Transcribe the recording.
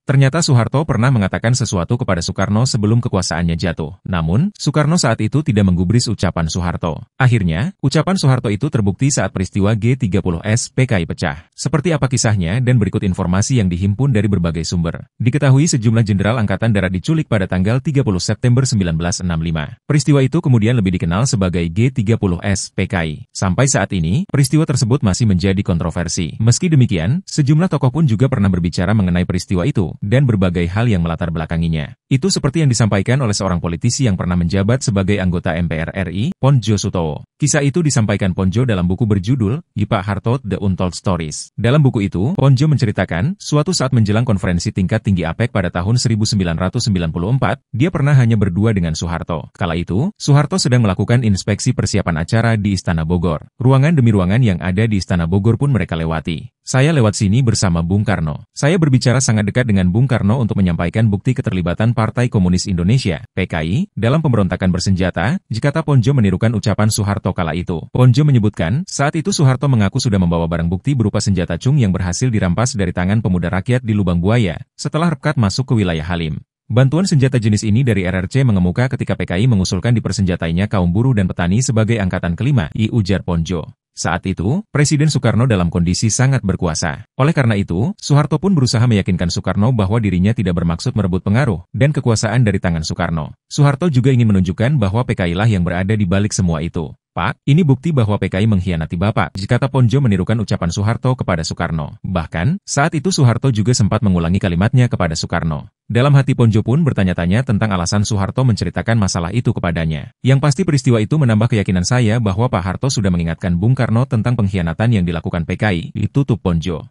Ternyata Soeharto pernah mengatakan sesuatu kepada Soekarno sebelum kekuasaannya jatuh. Namun, Soekarno saat itu tidak menggubris ucapan Soeharto. Akhirnya, ucapan Soeharto itu terbukti saat peristiwa G30S PKI pecah. Seperti apa kisahnya dan berikut informasi yang dihimpun dari berbagai sumber. Diketahui sejumlah jenderal Angkatan Darat diculik pada tanggal 30 September 1965. Peristiwa itu kemudian lebih dikenal sebagai G30S PKI. Sampai saat ini, peristiwa tersebut masih menjadi kontroversi. Meski demikian, sejumlah tokoh pun juga pernah berbicara mengenai peristiwa itu, dan berbagai hal yang melatar belakanginya. Itu seperti yang disampaikan oleh seorang politisi yang pernah menjabat sebagai anggota MPR RI, Pontjo Sutowo. Kisah itu disampaikan Pontjo dalam buku berjudul, Pak Harto The Untold Stories. Dalam buku itu, Pontjo menceritakan, suatu saat menjelang konferensi tingkat tinggi APEC pada tahun 1994, dia pernah hanya berdua dengan Soeharto. Kala itu, Soeharto sedang melakukan inspeksi persiapan acara di Istana Bogor. Ruangan demi ruangan yang ada di Istana Bogor pun mereka lewati. Saya lewat sini bersama Bung Karno. Saya berbicara sangat dekat dengan Bung Karno untuk menyampaikan bukti keterlibatan Partai Komunis Indonesia, PKI, dalam pemberontakan bersenjata, kata Pontjo menirukan ucapan Soeharto kala itu. Pontjo menyebutkan, saat itu Soeharto mengaku sudah membawa barang bukti berupa senjata cung yang berhasil dirampas dari tangan pemuda rakyat di Lubang Buaya, setelah Repkat masuk ke wilayah Halim. Bantuan senjata jenis ini dari RRC mengemuka ketika PKI mengusulkan dipersenjatainya kaum buruh dan petani sebagai angkatan kelima, ujar Pontjo. Saat itu, Presiden Soekarno dalam kondisi sangat berkuasa. Oleh karena itu, Soeharto pun berusaha meyakinkan Soekarno bahwa dirinya tidak bermaksud merebut pengaruh dan kekuasaan dari tangan Soekarno. Soeharto juga ingin menunjukkan bahwa PKI lah yang berada di balik semua itu. Pak, ini bukti bahwa PKI mengkhianati Bapak, kata Pontjo menirukan ucapan Soeharto kepada Soekarno. Bahkan, saat itu Soeharto juga sempat mengulangi kalimatnya kepada Soekarno. Dalam hati Pontjo pun bertanya-tanya tentang alasan Soeharto menceritakan masalah itu kepadanya. Yang pasti peristiwa itu menambah keyakinan saya bahwa Pak Harto sudah mengingatkan Bung Karno tentang pengkhianatan yang dilakukan PKI, tutup Pontjo.